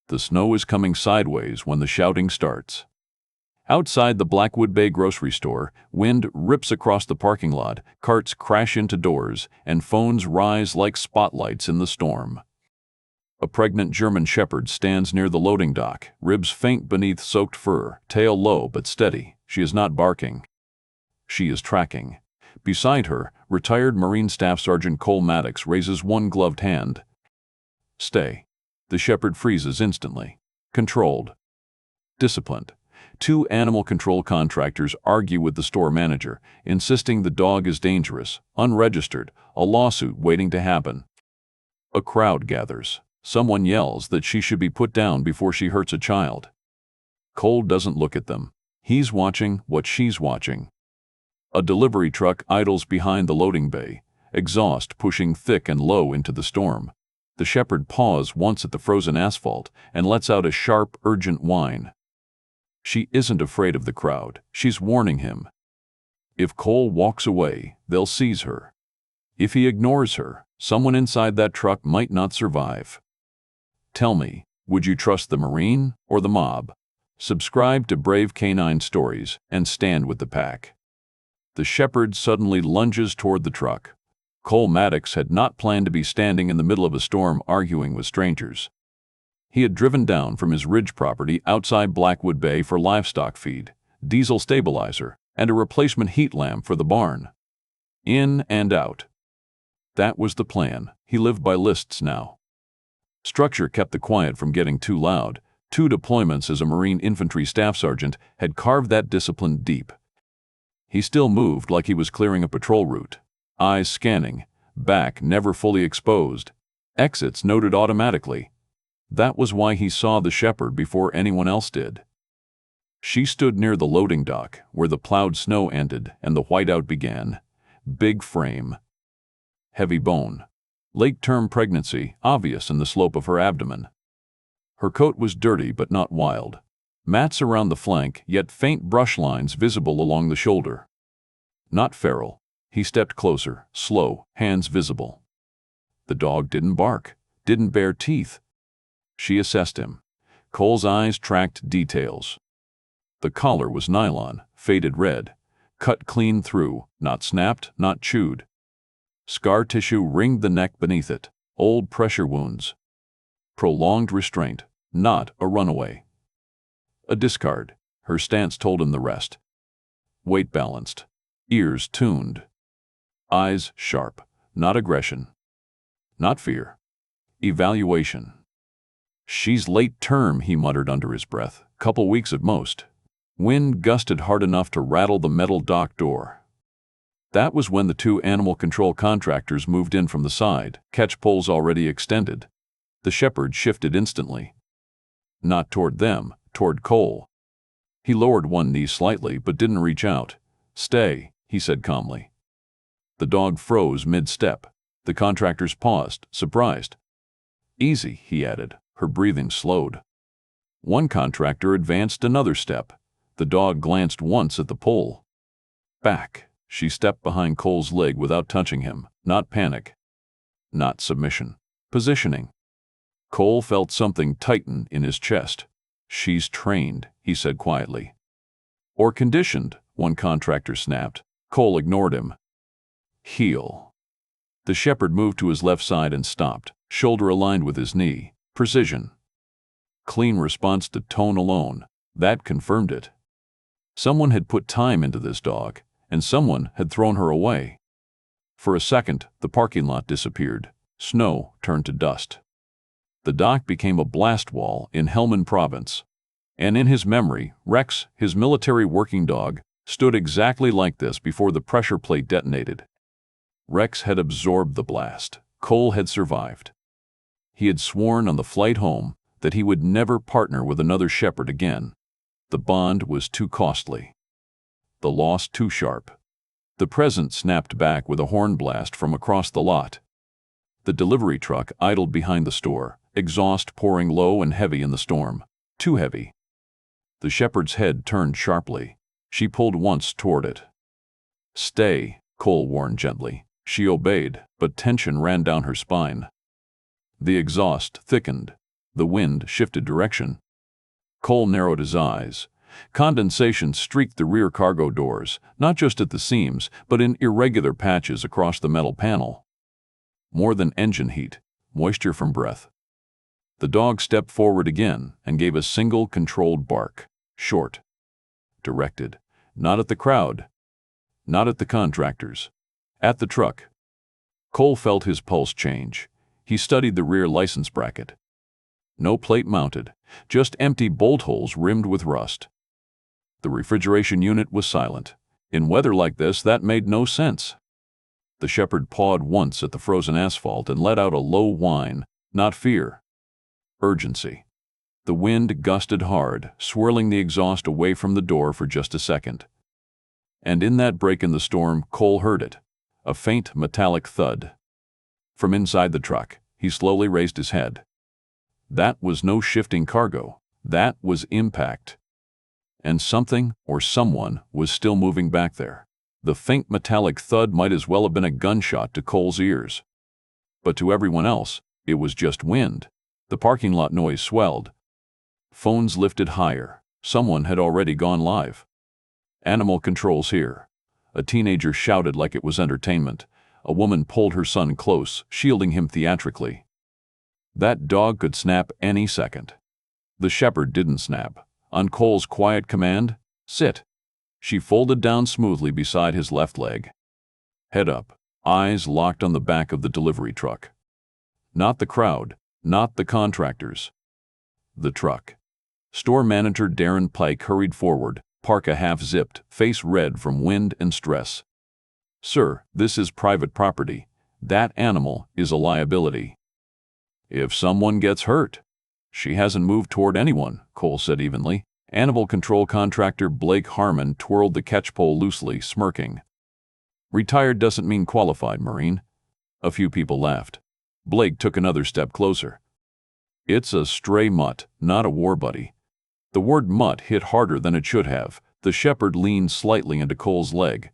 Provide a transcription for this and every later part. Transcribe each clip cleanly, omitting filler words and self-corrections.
The snow is coming sideways when the shouting starts. Outside the Blackwood Bay grocery store, wind rips across the parking lot, carts crash into doors, and phones rise like spotlights in the storm. A pregnant German shepherd stands near the loading dock, ribs faint beneath soaked fur, tail low but steady. She is not barking. She is tracking. Beside her, retired Marine Staff Sergeant Cole Maddox raises one gloved hand. Stay. The shepherd freezes instantly. Controlled. Disciplined. Two animal control contractors argue with the store manager, insisting the dog is dangerous, unregistered, a lawsuit waiting to happen. A crowd gathers. Someone yells that she should be put down before she hurts a child. Cole doesn't look at them. He's watching what she's watching. A delivery truck idles behind the loading bay, exhaust pushing thick and low into the storm. The shepherd paws once at the frozen asphalt and lets out a sharp, urgent whine. She isn't afraid of the crowd. She's warning him. If Cole walks away, they'll seize her. If he ignores her, someone inside that truck might not survive. Tell me, would you trust the Marine or the mob? Subscribe to Brave Canine Stories and stand with the pack. The shepherd suddenly lunges toward the truck. Cole Maddox had not planned to be standing in the middle of a storm arguing with strangers. He had driven down from his ridge property outside Blackwood Bay for livestock feed, diesel stabilizer, and a replacement heat lamp for the barn. In and out. That was the plan. He lived by lists now. Structure kept the quiet from getting too loud. 2 deployments as a Marine infantry staff sergeant had carved that discipline deep. He still moved like he was clearing a patrol route. Eyes scanning, back never fully exposed, exits noted automatically. That was why he saw the shepherd before anyone else did. She stood near the loading dock, where the plowed snow ended and the whiteout began. Big frame. Heavy bone. Late-term pregnancy, obvious in the slope of her abdomen. Her coat was dirty but not wild. Mats around the flank, yet faint brush lines visible along the shoulder. Not feral. He stepped closer, slow, hands visible. The dog didn't bark, didn't bare teeth. She assessed him. Cole's eyes tracked details. The collar was nylon, faded red, cut clean through, not snapped, not chewed. Scar tissue ringed the neck beneath it, old pressure wounds. Prolonged restraint, not a runaway. A discard. Her stance told him the rest. Weight balanced. Ears tuned. Eyes sharp. Not aggression. Not fear. Evaluation. She's late term, he muttered under his breath. Couple weeks at most. Wind gusted hard enough to rattle the metal dock door. That was when the 2 animal control contractors moved in from the side, catch poles already extended. The shepherd shifted instantly. Not toward them, toward Cole. He lowered one knee slightly but didn't reach out. Stay, he said calmly. The dog froze mid-step. The contractors paused, surprised. Easy, he added. Her breathing slowed. One contractor advanced another step. The dog glanced once at the pole. Back. She stepped behind Cole's leg without touching him. Not panic. Not submission. Positioning. Cole felt something tighten in his chest. She's trained, he said quietly. Or conditioned, one contractor snapped. Cole ignored him. Heel. The shepherd moved to his left side and stopped, shoulder aligned with his knee. Precision. Clean response to tone alone. That confirmed it. Someone had put time into this dog, and someone had thrown her away. For a second, the parking lot disappeared. Snow turned to dust. The dock became a blast wall in Helmand Province. And in his memory, Rex, his military working dog, stood exactly like this before the pressure plate detonated. Rex had absorbed the blast. Cole had survived. He had sworn on the flight home that he would never partner with another shepherd again. The bond was too costly. The loss too sharp. The present snapped back with a horn blast from across the lot. The delivery truck idled behind the store, exhaust pouring low and heavy in the storm. Too heavy. The shepherd's head turned sharply. She pulled once toward it. Stay, Cole warned gently. She obeyed, but tension ran down her spine. The exhaust thickened. The wind shifted direction. Cole narrowed his eyes. Condensation streaked the rear cargo doors, not just at the seams, but in irregular patches across the metal panel. More than engine heat, moisture from breath. The dog stepped forward again and gave a single controlled bark, short, directed, not at the crowd, not at the contractors, at the truck. Cole felt his pulse change. He studied the rear license bracket. No plate mounted, just empty bolt holes rimmed with rust. The refrigeration unit was silent. In weather like this, that made no sense. The shepherd pawed once at the frozen asphalt and let out a low whine, not fear. Urgency. The wind gusted hard, swirling the exhaust away from the door for just a second. And in that break in the storm, Cole heard it, a faint metallic thud. From inside the truck, he slowly raised his head. That was no shifting cargo. That was impact. And something or someone was still moving back there. The faint metallic thud might as well have been a gunshot to Cole's ears. But to everyone else, it was just wind. The parking lot noise swelled. Phones lifted higher. Someone had already gone live. Animal control's here. A teenager shouted like it was entertainment. A woman pulled her son close, shielding him theatrically. That dog could snap any second. The shepherd didn't snap. On Cole's quiet command, "Sit." She folded down smoothly beside his left leg. Head up, eyes locked on the back of the delivery truck. Not the crowd, not the contractors. The truck. Store manager Darren Pike hurried forward, parka half-zipped, face red from wind and stress. "Sir, this is private property. That animal is a liability." "If someone gets hurt." "She hasn't moved toward anyone," Cole said evenly. Animal control contractor Blake Harmon twirled the catchpole loosely, smirking. "Retired doesn't mean qualified, Marine." A few people laughed. Blake took another step closer. "It's a stray mutt, not a war buddy." The word mutt hit harder than it should have. The shepherd leaned slightly into Cole's leg.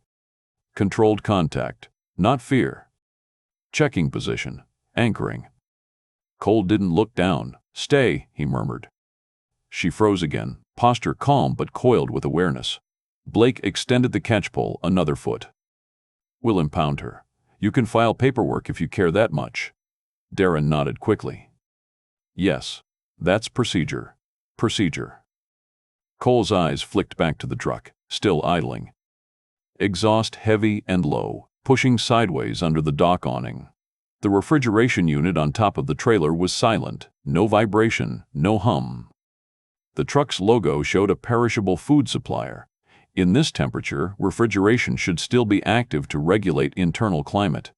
Controlled contact, not fear. Checking position, anchoring. Cole didn't look down. "Stay," he murmured. She froze again, posture calm but coiled with awareness. Blake extended the catchpole another foot. "We'll impound her. You can file paperwork if you care that much." Darren nodded quickly. "Yes, that's procedure. Procedure." Cole's eyes flicked back to the truck, still idling. Exhaust heavy and low, pushing sideways under the dock awning. The refrigeration unit on top of the trailer was silent, no vibration, no hum. The truck's logo showed a perishable food supplier. In this temperature, refrigeration should still be active to regulate internal climate.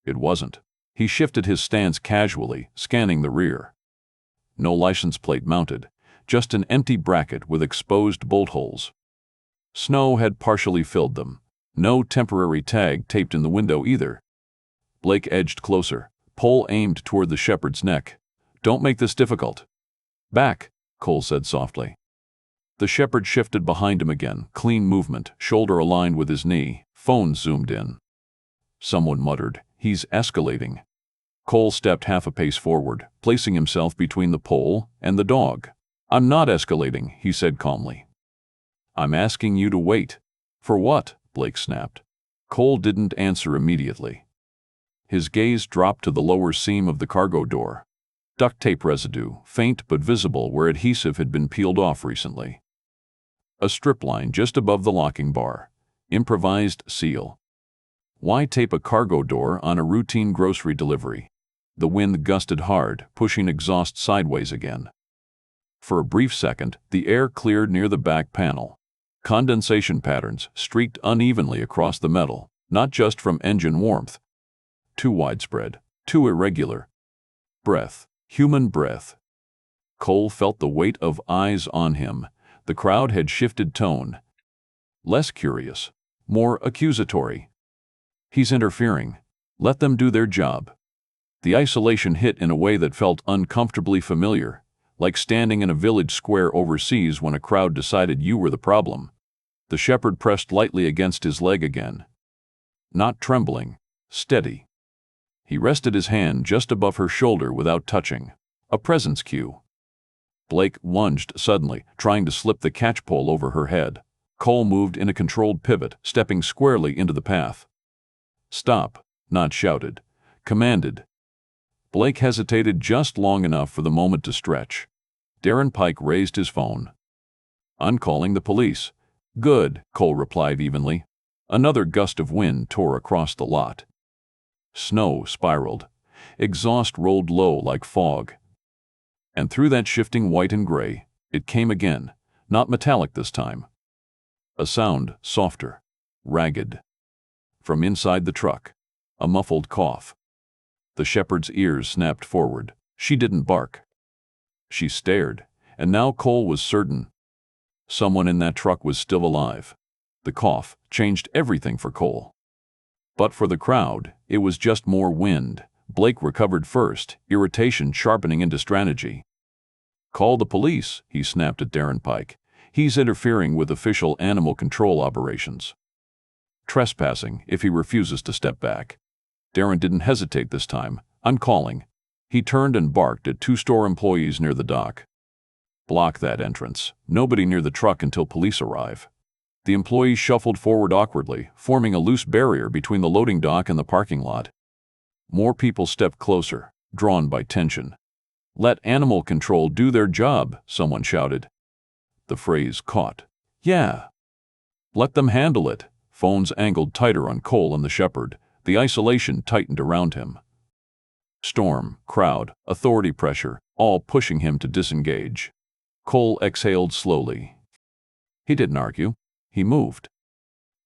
It wasn't. He shifted his stance casually, scanning the rear. No license plate mounted, just an empty bracket with exposed bolt holes. Snow had partially filled them. No temporary tag taped in the window either. Blake edged closer, pole aimed toward the shepherd's neck. "Don't make this difficult." "Back," Cole said softly. The shepherd shifted behind him again, clean movement, shoulder aligned with his knee. Phone zoomed in. Someone muttered, "He's escalating." Cole stepped half a pace forward, placing himself between the pole and the dog. "I'm not escalating," he said calmly. "I'm asking you to wait." "For what?" Blake snapped. Cole didn't answer immediately. His gaze dropped to the lower seam of the cargo door. Duct tape residue, faint but visible where adhesive had been peeled off recently. A strip line just above the locking bar. Improvised seal. Why tape a cargo door on a routine grocery delivery? The wind gusted hard, pushing exhaust sideways again. For a brief second, the air cleared near the back panel. Condensation patterns streaked unevenly across the metal, not just from engine warmth. Too widespread, too irregular. Breath, human breath. Cole felt the weight of eyes on him. The crowd had shifted tone. Less curious, more accusatory. "He's interfering. Let them do their job." The isolation hit in a way that felt uncomfortably familiar, like standing in a village square overseas when a crowd decided you were the problem. The shepherd pressed lightly against his leg again. Not trembling, steady. He rested his hand just above her shoulder without touching. A presence cue. Blake lunged suddenly, trying to slip the catch pole over her head. Cole moved in a controlled pivot, stepping squarely into the path. "Stop," not shouted, commanded. Blake hesitated just long enough for the moment to stretch. Darren Pike raised his phone. "I'm calling the police." "Good," Cole replied evenly. Another gust of wind tore across the lot. Snow spiraled. Exhaust rolled low like fog. And through that shifting white and gray, it came again, not metallic this time. A sound softer, ragged. From inside the truck, a muffled cough. The shepherd's ears snapped forward. She didn't bark. She stared, and now Cole was certain. Someone in that truck was still alive. The cough changed everything for Cole. But for the crowd, it was just more wind. Blake recovered first, irritation sharpening into strategy. "Call the police," he snapped at Darren Pike. "He's interfering with official animal control operations. Trespassing if he refuses to step back." Darren didn't hesitate this time. "I'm calling." He turned and barked at two store employees near the dock. "Block that entrance. Nobody near the truck until police arrive." The employees shuffled forward awkwardly, forming a loose barrier between the loading dock and the parking lot. More people stepped closer, drawn by tension. "Let animal control do their job," someone shouted. The phrase caught. "Yeah. Let them handle it." Phones angled tighter on Cole and the shepherd. The isolation tightened around him. Storm, crowd, authority pressure, all pushing him to disengage. Cole exhaled slowly. He didn't argue. He moved.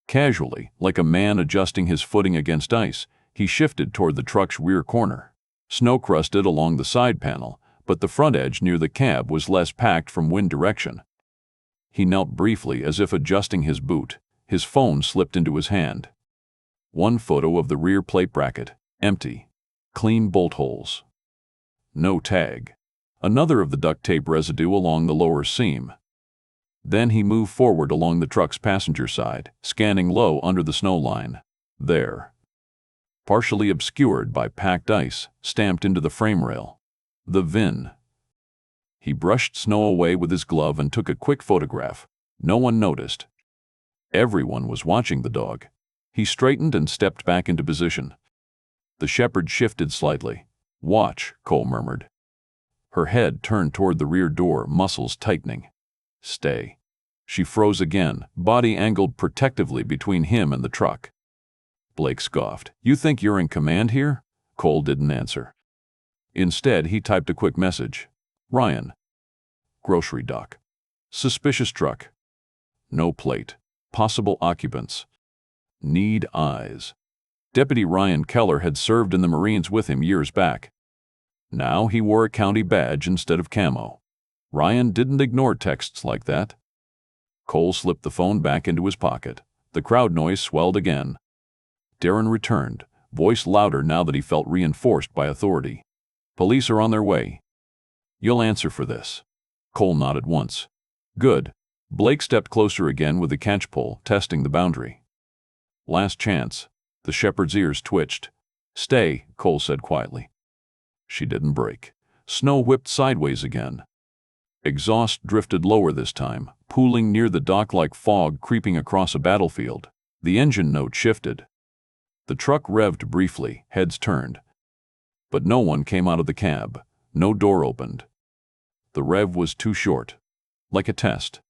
Casually, like a man adjusting his footing against ice, he shifted toward the truck's rear corner. Snow crusted along the side panel, but the front edge near the cab was less packed from wind direction. He knelt briefly as if adjusting his boot. His phone slipped into his hand. One photo of the rear plate bracket, empty. Clean bolt holes. No tag. Another of the duct tape residue along the lower seam. Then he moved forward along the truck's passenger side, scanning low under the snow line. There. Partially obscured by packed ice, stamped into the frame rail. The VIN. He brushed snow away with his glove and took a quick photograph. No one noticed. Everyone was watching the dog. He straightened and stepped back into position. The shepherd shifted slightly. "Watch," Cole murmured. Her head turned toward the rear door, muscles tightening. "Stay." She froze again, body angled protectively between him and the truck. Blake scoffed. "You think you're in command here?" Cole didn't answer. Instead, he typed a quick message. "Ryan. Grocery dock. Suspicious truck. No plate. Possible occupants. Need eyes." Deputy Ryan Keller had served in the Marines with him years back. Now he wore a county badge instead of camo. Ryan didn't ignore texts like that. Cole slipped the phone back into his pocket. The crowd noise swelled again. Darren returned, voice louder now that he felt reinforced by authority. "Police are on their way. You'll answer for this." Cole nodded once. "Good." Blake stepped closer again with the catch pole, testing the boundary. "Last chance." The shepherd's ears twitched. "Stay," Cole said quietly. She didn't break. Snow whipped sideways again. Exhaust drifted lower this time, pooling near the dock like fog creeping across a battlefield. The engine note shifted. The truck revved briefly, heads turned. But no one came out of the cab. No door opened. The rev was too short. Like a test.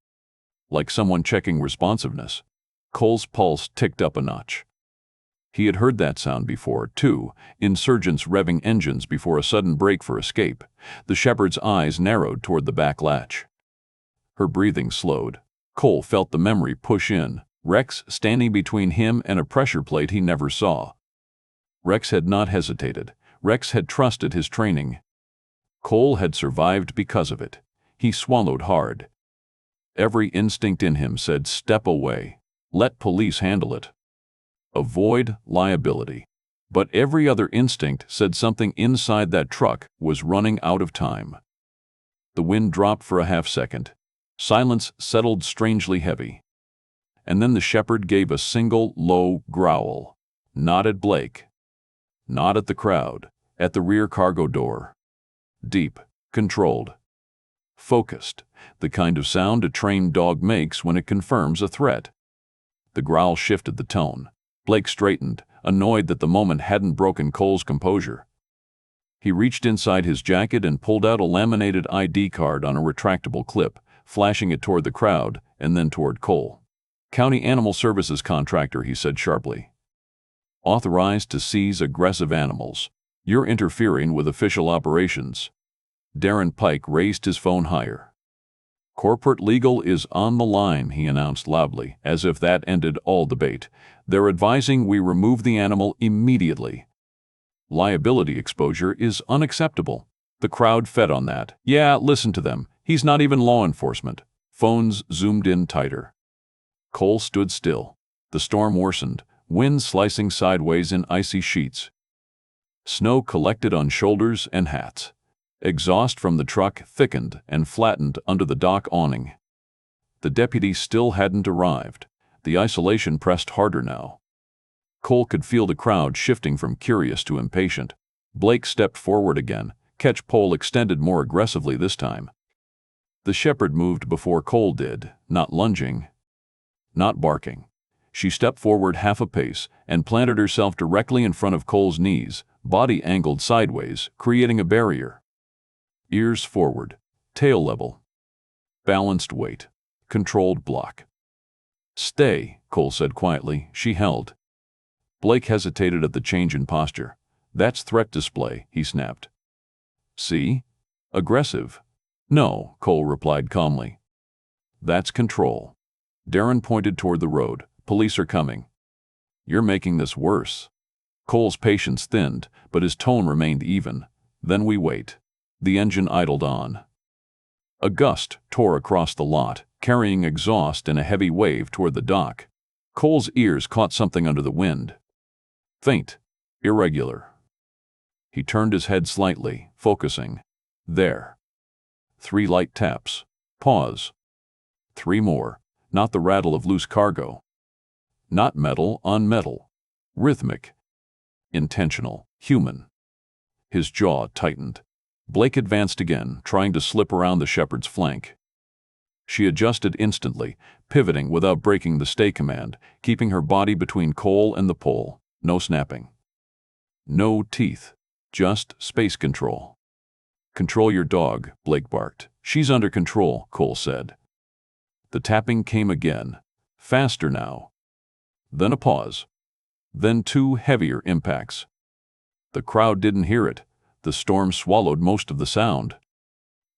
Like someone checking responsiveness. Cole's pulse ticked up a notch. He had heard that sound before, too, insurgents revving engines before a sudden break for escape. The shepherd's eyes narrowed toward the back latch. Her breathing slowed. Cole felt the memory push in, Rex standing between him and a pressure plate he never saw. Rex had not hesitated. Rex had trusted his training. Cole had survived because of it. He swallowed hard. Every instinct in him said, "Step away. Let police handle it. Avoid liability." But every other instinct said something inside that truck was running out of time. The wind dropped for a half-second. Silence settled strangely heavy. And then the shepherd gave a single, low growl. Not at Blake. Not at the crowd. At the rear cargo door. Deep, Controlled. Focused. The kind of sound a trained dog makes when it confirms a threat. The growl shifted the tone. Blake straightened, annoyed that the moment hadn't broken Cole's composure. He reached inside his jacket and pulled out a laminated ID card on a retractable clip, flashing it toward the crowd and then toward Cole. "County Animal Services contractor," he said sharply. "Authorized to seize aggressive animals. You're interfering with official operations." Darren Pike raised his phone higher. "Corporate legal is on the line," he announced loudly, as if that ended all debate. "They're advising we remove the animal immediately. Liability exposure is unacceptable." The crowd fed on that. "Yeah, listen to them. He's not even law enforcement." Phones zoomed in tighter. Cole stood still. The storm worsened, wind slicing sideways in icy sheets. Snow collected on shoulders and hats. Exhaust from the truck thickened and flattened under the dock awning. The deputy still hadn't arrived. The isolation pressed harder now. Cole could feel the crowd shifting from curious to impatient. Blake stepped forward again, catch-pole extended more aggressively this time. The shepherd moved before Cole did, not lunging, not barking. She stepped forward half a pace and planted herself directly in front of Cole's knees, body angled sideways, creating a barrier. Ears forward, tail level. Balanced weight. Controlled block. "Stay," Cole said quietly. She held. Blake hesitated at the change in posture. "That's threat display," he snapped. "See? Aggressive." "No," Cole replied calmly. "That's control." Darren pointed toward the road. "Police are coming." "You're making this worse." Cole's patience thinned, but his tone remained even. "Then we wait." The engine idled on. A gust tore across the lot, carrying exhaust in a heavy wave toward the dock. Cole's ears caught something under the wind. Faint. Irregular. He turned his head slightly, focusing. There. 3 light taps. Pause. 3 more. Not the rattle of loose cargo. Not metal on metal. Rhythmic. Intentional. Human. His jaw tightened. Blake advanced again, trying to slip around the shepherd's flank. She adjusted instantly, pivoting without breaking the stay command, keeping her body between Cole and the pole. No snapping. No teeth. Just space control. "Control your dog," Blake barked. "She's under control," Cole said. The tapping came again. Faster now. Then a pause. Then 2 heavier impacts. The crowd didn't hear it. The storm swallowed most of the sound.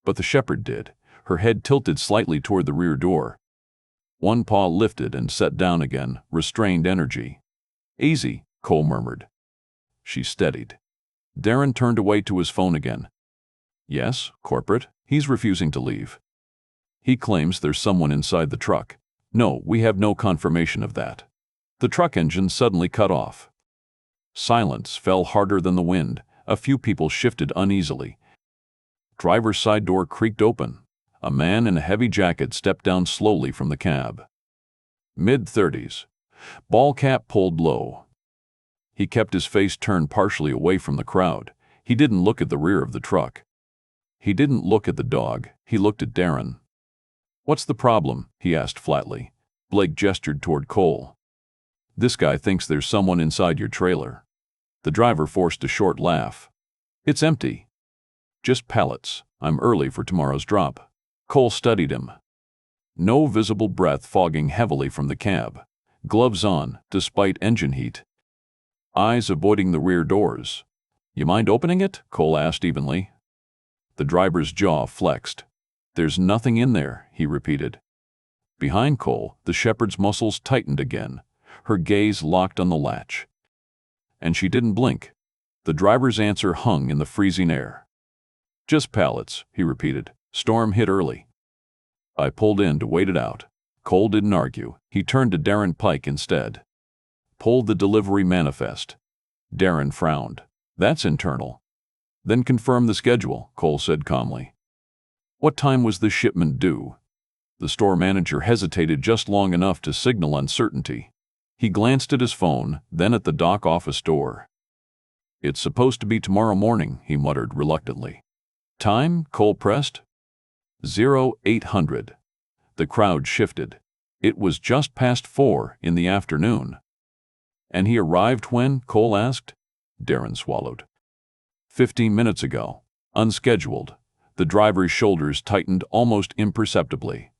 But the shepherd did, her head tilted slightly toward the rear door. One paw lifted and set down again, restrained energy. "Easy," Cole murmured. She steadied. Darren turned away to his phone again. "Yes, corporate. He's refusing to leave. He claims there's someone inside the truck. No, we have no confirmation of that." The truck engine suddenly cut off. Silence fell harder than the wind. A few people shifted uneasily. Driver's side door creaked open. A man in a heavy jacket stepped down slowly from the cab. Mid-30s. Ball cap pulled low. He kept his face turned partially away from the crowd. He didn't look at the rear of the truck. He didn't look at the dog. He looked at Darren. "What's the problem?" he asked flatly. Blake gestured toward Cole. "This guy thinks there's someone inside your trailer." The driver forced a short laugh. "It's empty. Just pallets. I'm early for tomorrow's drop." Cole studied him. No visible breath fogging heavily from the cab. Gloves on, despite engine heat. Eyes avoiding the rear doors. "You mind opening it?" Cole asked evenly. The driver's jaw flexed. "There's nothing in there," he repeated. Behind Cole, the shepherd's muscles tightened again, her gaze locked on the latch. And she didn't blink. The driver's answer hung in the freezing air. "Just pallets," he repeated. "Storm hit early. I pulled in to wait it out." Cole didn't argue. He turned to Darren Pike instead. "Pulled the delivery manifest." Darren frowned. "That's internal." "Then confirm the schedule," Cole said calmly. "What time was the shipment due?" The store manager hesitated just long enough to signal uncertainty. He glanced at his phone, then at the dock office door. "It's supposed to be tomorrow morning," he muttered reluctantly. Time? Cole pressed. 0800. The crowd shifted. It was just past 4 in the afternoon. And he arrived when? Cole asked. Darren swallowed. 15 minutes ago. Unscheduled. The driver's shoulders tightened almost imperceptibly.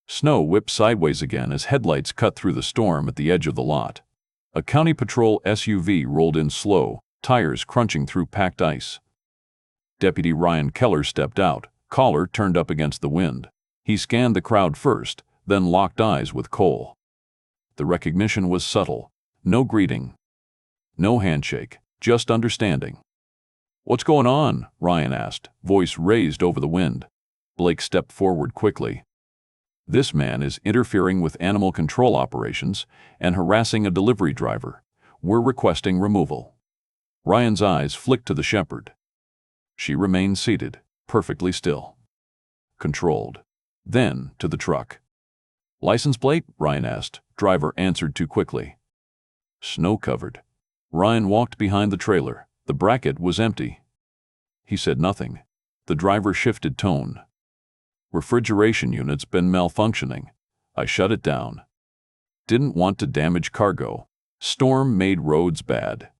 Snow whipped sideways again as headlights cut through the storm at the edge of the lot. A county patrol SUV rolled in slow, tires crunching through packed ice. Deputy Ryan Keller stepped out, collar turned up against the wind. He scanned the crowd first, then locked eyes with Cole. The recognition was subtle. No greeting. No handshake, just understanding. "What's going on?" Ryan asked, voice raised over the wind. Blake stepped forward quickly. "This man is interfering with animal control operations and harassing a delivery driver. We're requesting removal." Ryan's eyes flicked to the shepherd. She remained seated, perfectly still. Controlled. Then to the truck. "License plate?" Ryan asked. Driver answered too quickly. Snow-covered. Ryan walked behind the trailer. The bracket was empty. He said nothing. The driver shifted tone. "Refrigeration unit's been malfunctioning. I shut it down. Didn't want to damage cargo. Storm made roads bad.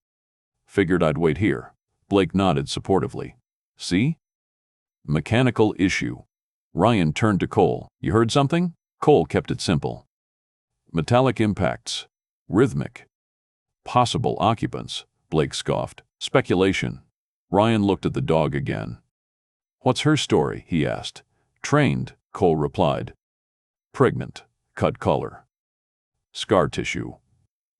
Figured I'd wait here." Blake nodded supportively. "See? Mechanical issue." Ryan turned to Cole. "You heard something?" Cole kept it simple. "Metallic impacts. Rhythmic. Possible occupants." Blake scoffed. "Speculation." Ryan looked at the dog again. "What's her story?" he asked. "Trained," Cole replied. "Pregnant. Cut color. Scar tissue."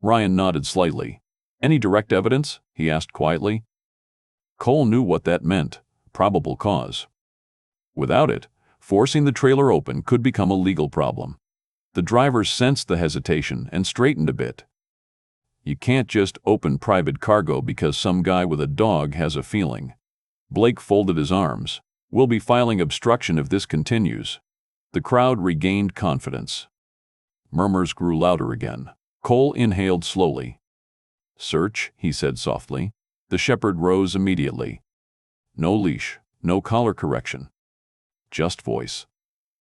Ryan nodded slightly. "Any direct evidence?" he asked quietly. Cole knew what that meant. Probable cause. Without it, forcing the trailer open could become a legal problem. The driver sensed the hesitation and straightened a bit. You can't just open private cargo because some guy with a dog has a feeling. Blake folded his arms. "We'll be filing obstruction if this continues." The crowd regained confidence. Murmurs grew louder again. Cole inhaled slowly. "Search," he said softly. The shepherd rose immediately. No leash, no collar correction. Just voice.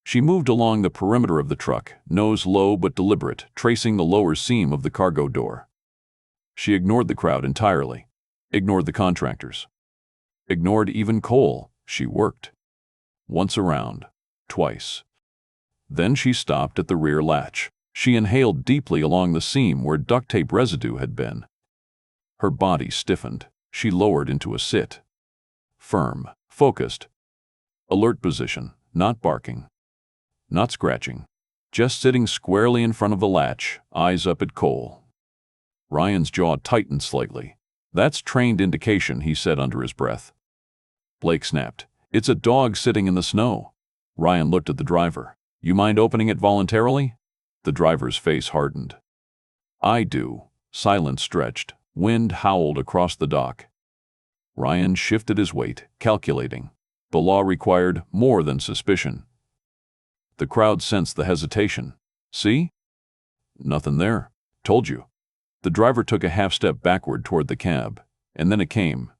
She moved along the perimeter of the truck, nose low but deliberate, tracing the lower seam of the cargo door. She ignored the crowd entirely. Ignored the contractors. Ignored even Cole. She worked. Once around. Twice. Then she stopped at the rear latch. She inhaled deeply along the seam where duct tape residue had been. Her body stiffened. She lowered into a sit. Firm. Focused. Alert position. Not barking. Not scratching. Just sitting squarely in front of the latch, eyes up at Cole. Ryan's jaw tightened slightly. "That's trained indication," he said under his breath. Blake snapped. "It's a dog sitting in the snow." Ryan looked at the driver. "You mind opening it voluntarily?" The driver's face hardened. "I do." Silence stretched. Wind howled across the dock. Ryan shifted his weight, calculating. The law required more than suspicion. The crowd sensed the hesitation. "See? Nothing there. Told you." The driver took a half-step backward toward the cab, and then it came.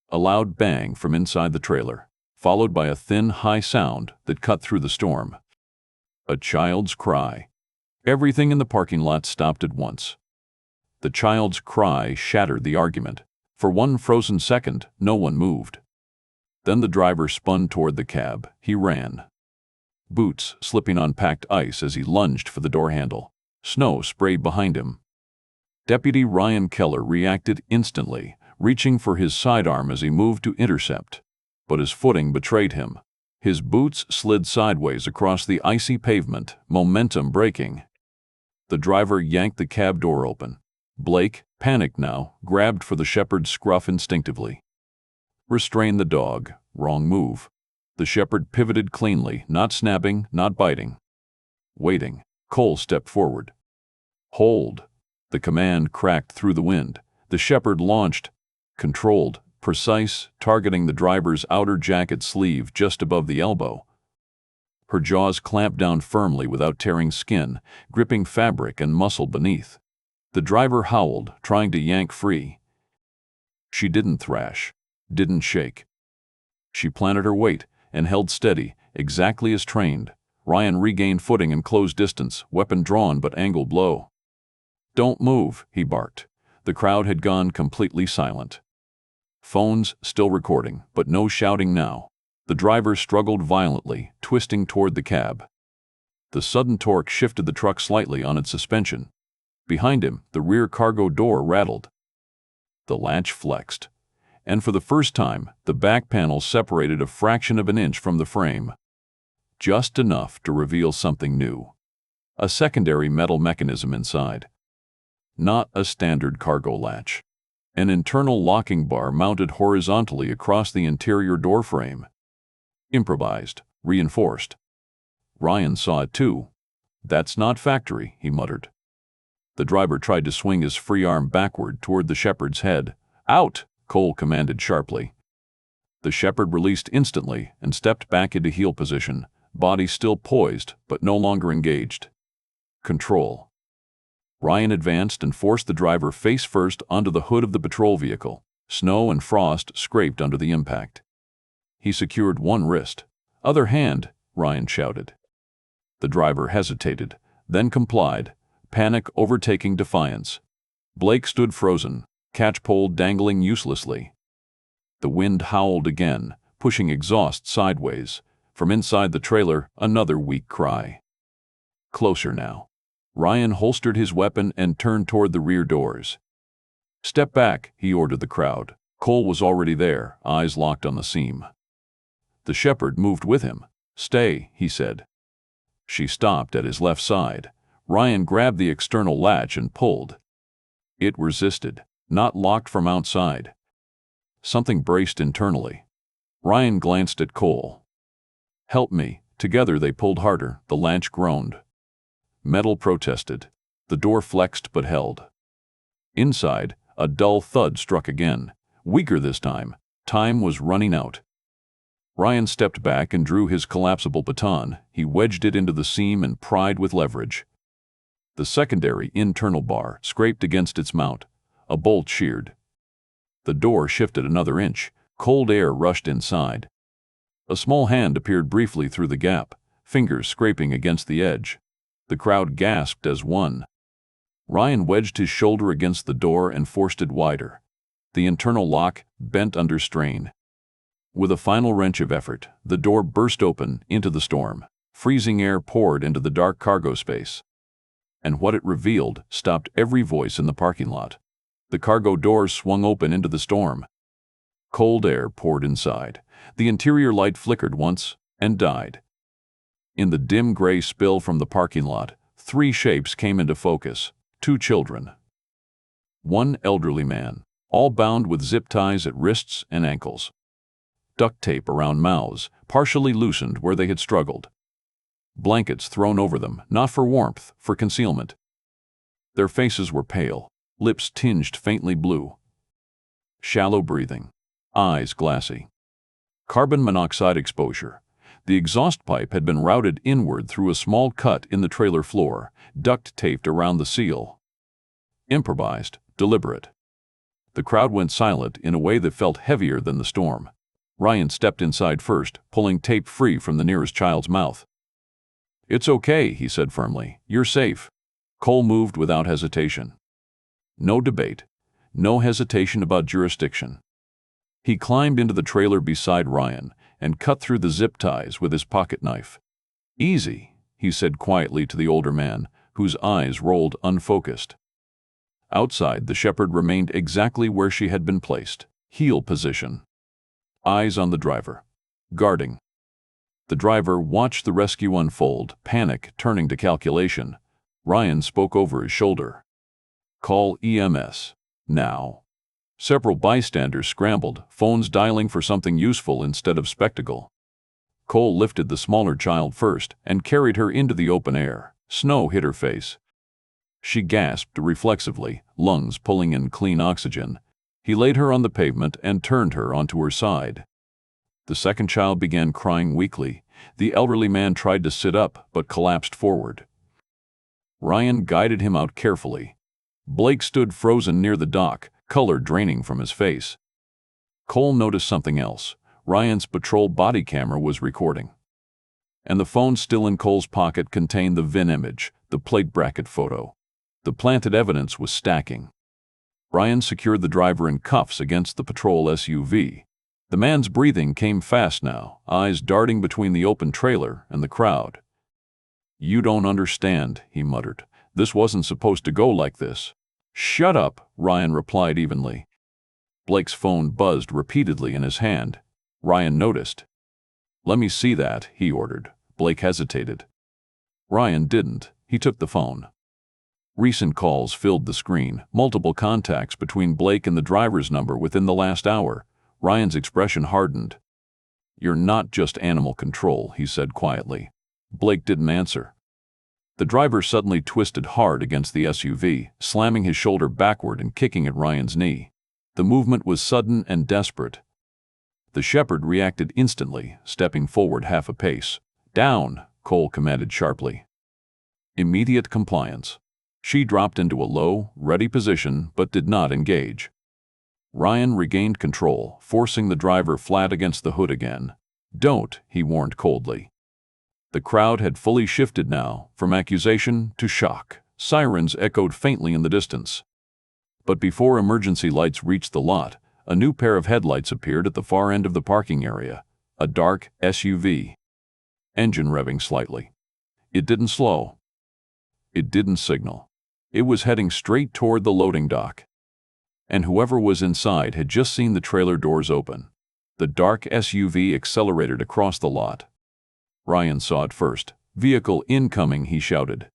A loud bang from inside the trailer, followed by a thin, high sound that cut through the storm. A child's cry. Everything in the parking lot stopped at once. The child's cry shattered the argument. For one frozen second, no one moved. Then the driver spun toward the cab. He ran. Boots slipping on packed ice as he lunged for the door handle. Snow sprayed behind him. Deputy Ryan Keller reacted instantly, reaching for his sidearm as he moved to intercept. But his footing betrayed him. His boots slid sideways across the icy pavement, momentum breaking. The driver yanked the cab door open. Blake, panicked now, grabbed for the shepherd's scruff instinctively. Restrain the dog. Wrong move. The shepherd pivoted cleanly, not snapping, not biting. Waiting. Cole stepped forward. "Hold." The command cracked through the wind. The shepherd launched. Controlled, precise, targeting the driver's outer jacket sleeve just above the elbow. Her jaws clamped down firmly without tearing skin, gripping fabric and muscle beneath. The driver howled, trying to yank free. She didn't thrash. Didn't shake. She planted her weight and held steady, exactly as trained. Ryan regained footing and closed distance, weapon drawn but angled low. "Don't move," he barked. The crowd had gone completely silent. Phones still recording, but no shouting now. The driver struggled violently, twisting toward the cab. The sudden torque shifted the truck slightly on its suspension. Behind him, the rear cargo door rattled. The latch flexed, and for the first time, the back panel separated a fraction of an inch from the frame. Just enough to reveal something new. A secondary metal mechanism inside. Not a standard cargo latch. An internal locking bar mounted horizontally across the interior door frame. Improvised, reinforced. Ryan saw it too. "That's not factory," he muttered. The driver tried to swing his free arm backward toward the shepherd's head. "Out!" Cole commanded sharply. The shepherd released instantly and stepped back into heel position, body still poised but no longer engaged. Control. Ryan advanced and forced the driver face first onto the hood of the patrol vehicle. Snow and frost scraped under the impact. He secured one wrist. "Other hand," Ryan shouted. The driver hesitated, then complied, panic overtaking defiance. Blake stood frozen, catchpole dangling uselessly. The wind howled again, pushing exhaust sideways. From inside the trailer, another weak cry. Closer now. Ryan holstered his weapon and turned toward the rear doors. "Step back," he ordered the crowd. Cole was already there, eyes locked on the seam. The shepherd moved with him. "Stay," he said. She stopped at his left side. Ryan grabbed the external latch and pulled. It resisted, not locked from outside. Something braced internally. Ryan glanced at Cole. "Help me." Together they pulled harder. The latch groaned. Metal protested. The door flexed but held. Inside, a dull thud struck again. Weaker this time. Time was running out. Ryan stepped back and drew his collapsible baton. He wedged it into the seam and pried with leverage. The secondary internal bar scraped against its mount. A bolt sheared. The door shifted another inch. Cold air rushed inside. A small hand appeared briefly through the gap, fingers scraping against the edge. The crowd gasped as one. Ryan wedged his shoulder against the door and forced it wider. The internal lock bent under strain. With a final wrench of effort, the door burst open into the storm. Freezing air poured into the dark cargo space. And what it revealed stopped every voice in the parking lot. The cargo doors swung open into the storm. Cold air poured inside. The interior light flickered once and died. In the dim gray spill from the parking lot, three shapes came into focus. Two children. One elderly man, all bound with zip ties at wrists and ankles. Duct tape around mouths, partially loosened where they had struggled. Blankets thrown over them, not for warmth, for concealment. Their faces were pale, lips tinged faintly blue. Shallow breathing, eyes glassy. Carbon monoxide exposure. The exhaust pipe had been routed inward through a small cut in the trailer floor, duct taped around the seal. Improvised, deliberate. The crowd went silent in a way that felt heavier than the storm. Ryan stepped inside first, pulling tape free from the nearest child's mouth. "It's okay," he said firmly. "You're safe." Cole moved without hesitation. No debate, no hesitation about jurisdiction. He climbed into the trailer beside Ryan and cut through the zip ties with his pocket knife. "Easy," he said quietly to the older man, whose eyes rolled unfocused. Outside, the shepherd remained exactly where she had been placed, heel position. Eyes on the driver. Guarding. The driver watched the rescue unfold, panic turning to calculation. Ryan spoke over his shoulder. "Call EMS. Now." Several bystanders scrambled, phones dialing for something useful instead of spectacle. Cole lifted the smaller child first and carried her into the open air. Snow hit her face. She gasped reflexively, lungs pulling in clean oxygen. He laid her on the pavement and turned her onto her side. The second child began crying weakly. The elderly man tried to sit up but collapsed forward. Ryan guided him out carefully. Blake stood frozen near the dock, color draining from his face. Cole noticed something else. Ryan's patrol body camera was recording. And the phone still in Cole's pocket contained the VIN image, the plate bracket photo. The planted evidence was stacking. Ryan secured the driver in cuffs against the patrol SUV. The man's breathing came fast now, eyes darting between the open trailer and the crowd. "You don't understand," he muttered. "This wasn't supposed to go like this." "Shut up," Ryan replied evenly. Blake's phone buzzed repeatedly in his hand. Ryan noticed. "Let me see that," he ordered. Blake hesitated. Ryan didn't. He took the phone. Recent calls filled the screen, multiple contacts between Blake and the driver's number within the last hour. Ryan's expression hardened. "You're not just animal control," he said quietly. Blake didn't answer. The driver suddenly twisted hard against the SUV, slamming his shoulder backward and kicking at Ryan's knee. The movement was sudden and desperate. The shepherd reacted instantly, stepping forward half a pace. "Down," Cole commanded sharply. Immediate compliance. She dropped into a low, ready position but did not engage. Ryan regained control, forcing the driver flat against the hood again. "Don't," he warned coldly. The crowd had fully shifted now, from accusation to shock. Sirens echoed faintly in the distance. But before emergency lights reached the lot, a new pair of headlights appeared at the far end of the parking area, a dark SUV. Engine revving slightly. It didn't slow. It didn't signal. It was heading straight toward the loading dock. And whoever was inside had just seen the trailer doors open. The dark SUV accelerated across the lot. Ryan saw it first. "Vehicle incoming," he shouted.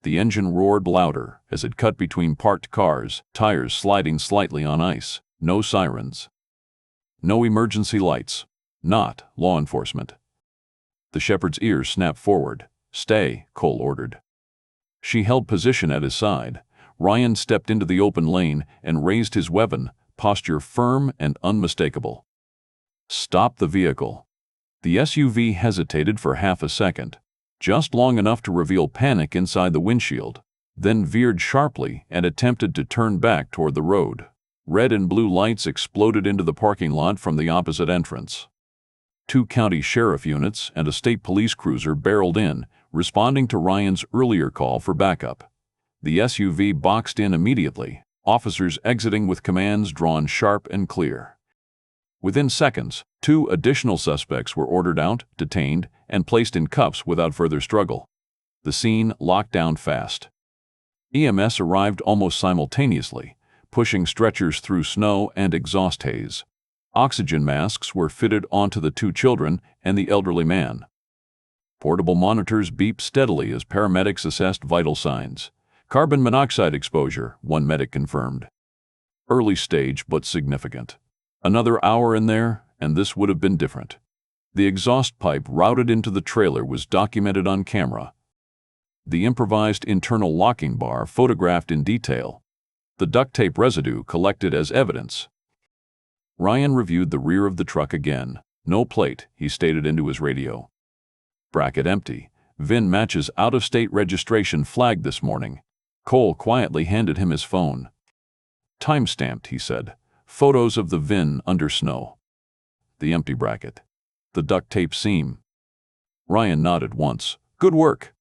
The engine roared louder as it cut between parked cars, tires sliding slightly on ice. No sirens. No emergency lights. Not law enforcement. The shepherd's ears snapped forward. "Stay," Cole ordered. She held position at his side. Ryan stepped into the open lane and raised his weapon, posture firm and unmistakable. "Stop the vehicle." The SUV hesitated for half a second, just long enough to reveal panic inside the windshield, then veered sharply and attempted to turn back toward the road. Red and blue lights exploded into the parking lot from the opposite entrance. 2 county sheriff units and a state police cruiser barreled in, responding to Ryan's earlier call for backup. The SUV boxed in immediately, officers exiting with commands drawn sharp and clear. Within seconds, 2 additional suspects were ordered out, detained, and placed in cuffs without further struggle. The scene locked down fast. EMS arrived almost simultaneously, pushing stretchers through snow and exhaust haze. Oxygen masks were fitted onto the 2 children and the elderly man. Portable monitors beeped steadily as paramedics assessed vital signs. "Carbon monoxide exposure," one medic confirmed. "Early stage but significant. Another hour in there, and this would have been different." The exhaust pipe routed into the trailer was documented on camera. The improvised internal locking bar photographed in detail. The duct tape residue collected as evidence. Ryan reviewed the rear of the truck again. "No plate," he stated into his radio. "Bracket empty. VIN matches out-of-state registration flagged this morning." Cole quietly handed him his phone. "Time-stamped," he said. "Photos of the VIN under snow. The empty bracket. The duct tape seam." Ryan nodded once. "Good work."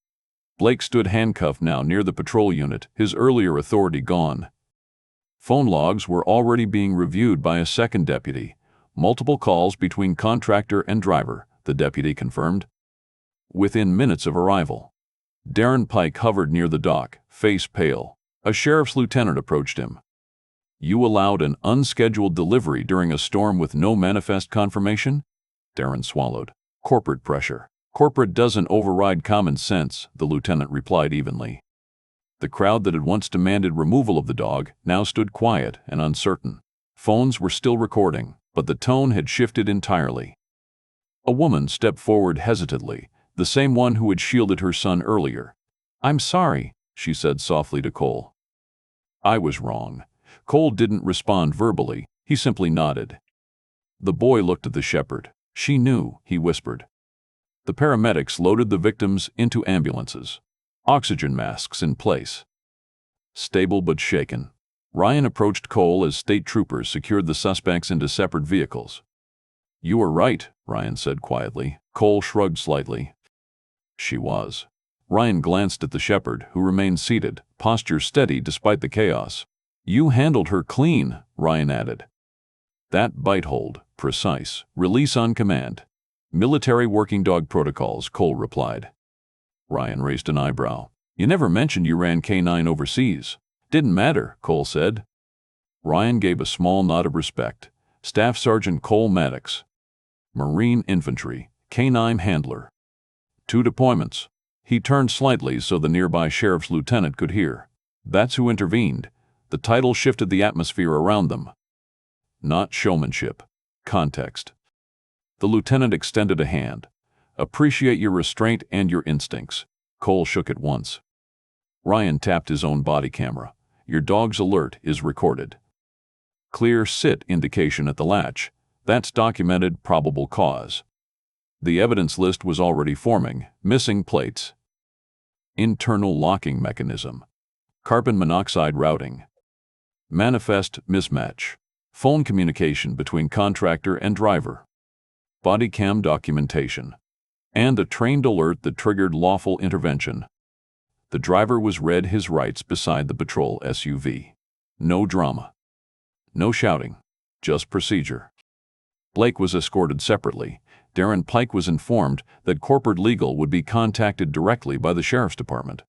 Blake stood handcuffed now near the patrol unit, his earlier authority gone. Phone logs were already being reviewed by a second deputy. "Multiple calls between contractor and driver," the deputy confirmed. Within minutes of arrival. Darren Pike hovered near the dock, face pale. A sheriff's lieutenant approached him. "You allowed an unscheduled delivery during a storm with no manifest confirmation?" Darren swallowed. "Corporate pressure. Corporate doesn't override common sense," the lieutenant replied evenly. The crowd that had once demanded removal of the dog now stood quiet and uncertain. Phones were still recording, but the tone had shifted entirely. A woman stepped forward hesitantly, the same one who had shielded her son earlier. "I'm sorry," she said softly to Cole. "I was wrong." Cole didn't respond verbally, he simply nodded. The boy looked at the shepherd. "She knew," he whispered. The paramedics loaded the victims into ambulances. Oxygen masks in place. Stable but shaken. Ryan approached Cole as state troopers secured the suspects into separate vehicles. You were right, Ryan said quietly. Cole shrugged slightly. She was. Ryan glanced at the shepherd, who remained seated, posture steady despite the chaos. You handled her clean, Ryan added. That bite hold, precise, release on command. Military working dog protocols, Cole replied. Ryan raised an eyebrow. You never mentioned you ran K9 overseas. Didn't matter, Cole said. Ryan gave a small nod of respect. Staff Sergeant Cole Maddox. Marine Infantry, K9 handler. 2 deployments. He turned slightly so the nearby sheriff's lieutenant could hear. That's who intervened. The title shifted the atmosphere around them. Not showmanship. Context. The lieutenant extended a hand. Appreciate your restraint and your instincts. Cole shook it once. Ryan tapped his own body camera. Your dog's alert is recorded. Clear sit indication at the latch. That's documented probable cause. The evidence list was already forming. Missing plates. Internal locking mechanism. Carbon monoxide routing. Manifest mismatch. Phone communication between contractor and driver. Body cam documentation. And a trained alert that triggered lawful intervention. The driver was read his rights beside the patrol SUV. No drama. No shouting. Just procedure. Blake was escorted separately. Darren Pike was informed that corporate legal would be contacted directly by the sheriff's department.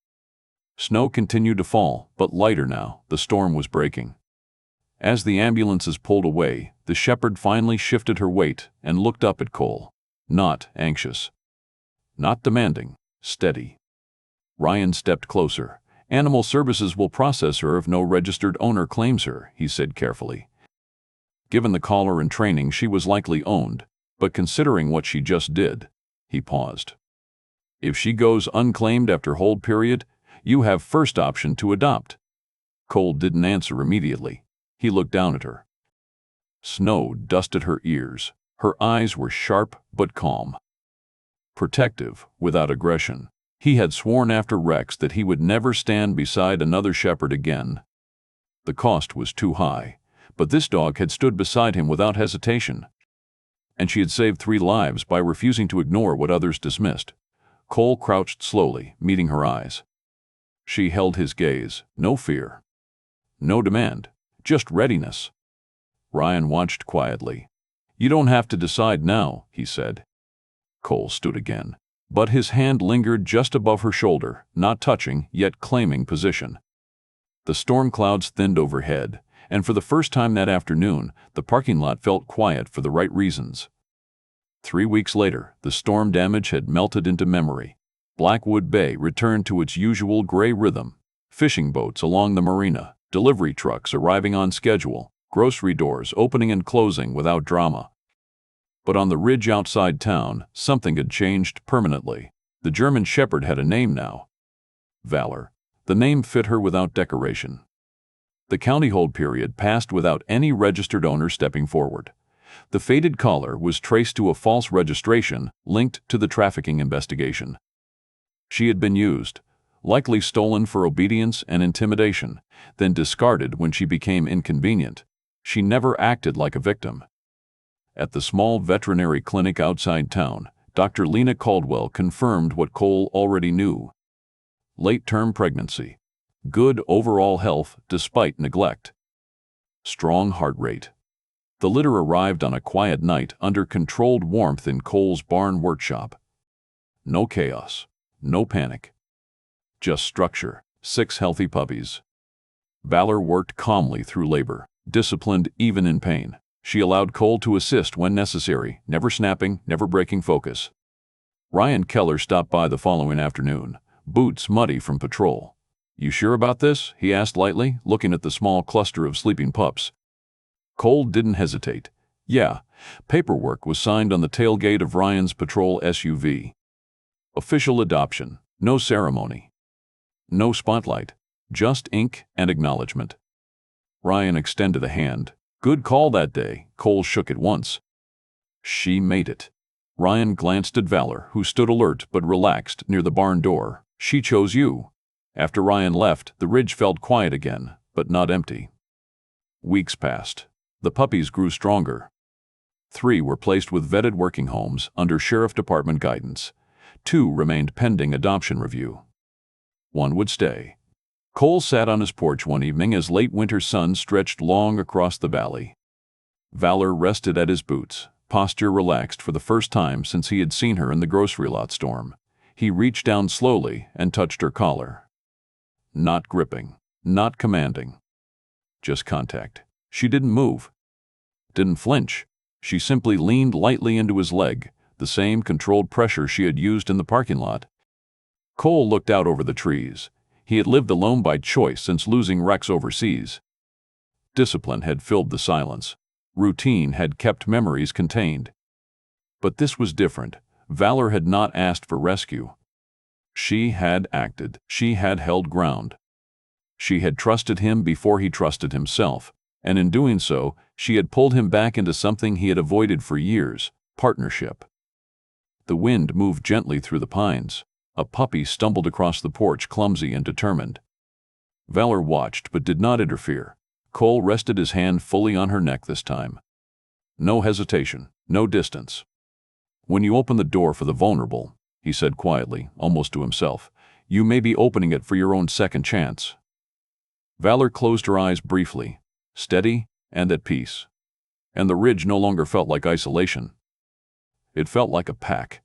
Snow continued to fall, but lighter now. The storm was breaking. As the ambulances pulled away, the shepherd finally shifted her weight and looked up at Cole. Not anxious. Not demanding. Steady. Ryan stepped closer. Animal Services will process her if no registered owner claims her, he said carefully. Given the collar and training, she was likely owned, but considering what she just did, he paused. If she goes unclaimed after hold period, you have first option to adopt. Cole didn't answer immediately. He looked down at her. Snow dusted her ears. Her eyes were sharp but calm. Protective, without aggression. He had sworn after Rex that he would never stand beside another shepherd again. The cost was too high, but this dog had stood beside him without hesitation. And she had saved 3 lives by refusing to ignore what others dismissed. Cole crouched slowly, meeting her eyes. She held his gaze. No fear. No demand. Just readiness. Ryan watched quietly. You don't have to decide now, he said. Cole stood again, but his hand lingered just above her shoulder, not touching, yet claiming position. The storm clouds thinned overhead, and for the first time that afternoon, the parking lot felt quiet for the right reasons. 3 weeks later, the storm damage had melted into memory. Blackwood Bay returned to its usual gray rhythm. Fishing boats along the marina, delivery trucks arriving on schedule, grocery doors opening and closing without drama. But on the ridge outside town, something had changed permanently. The German shepherd had a name now. Valor. The name fit her without decoration. The county hold period passed without any registered owner stepping forward. The faded collar was traced to a false registration linked to the trafficking investigation. She had been used, likely stolen for obedience and intimidation, then discarded when she became inconvenient. She never acted like a victim. At the small veterinary clinic outside town, Dr. Lena Caldwell confirmed what Cole already knew. Late-term pregnancy. Good overall health despite neglect. Strong heart rate. The litter arrived on a quiet night under controlled warmth in Cole's barn workshop. No chaos. No panic. Just structure. 6 healthy puppies. Valor worked calmly through labor, disciplined even in pain. She allowed Cole to assist when necessary, never snapping, never breaking focus. Ryan Keller stopped by the following afternoon, boots muddy from patrol. You sure about this? He asked lightly, looking at the small cluster of sleeping pups. Cole didn't hesitate. Yeah, paperwork was signed on the tailgate of Ryan's patrol SUV. Official adoption, no ceremony. No spotlight, just ink and acknowledgement. Ryan extended a hand. Good call that day. Cole shook it once. She made it. Ryan glanced at Valor, who stood alert but relaxed near the barn door. She chose you. After Ryan left, the ridge felt quiet again, but not empty. Weeks passed. The puppies grew stronger. 3 were placed with vetted working homes under Sheriff Department guidance. 2 remained pending adoption review. 1 would stay. Cole sat on his porch one evening as late winter sun stretched long across the valley. Valor rested at his boots, posture relaxed for the first time since he had seen her in the grocery lot storm. He reached down slowly and touched her collar. Not gripping, not commanding. Just contact. She didn't move. Didn't flinch. She simply leaned lightly into his leg, the same controlled pressure she had used in the parking lot. Cole looked out over the trees. He had lived alone by choice since losing Rex overseas. Discipline had filled the silence. Routine had kept memories contained. But this was different. Valor had not asked for rescue. She had acted. She had held ground. She had trusted him before he trusted himself, and in doing so, she had pulled him back into something he had avoided for years: partnership. The wind moved gently through the pines. A puppy stumbled across the porch, clumsy and determined. Valor watched but did not interfere. Cole rested his hand fully on her neck this time. No hesitation, no distance. "When you open the door for the vulnerable," he said quietly, almost to himself, "you may be opening it for your own second chance." Valor closed her eyes briefly, steady and at peace. And the ridge no longer felt like isolation. It felt like a pack.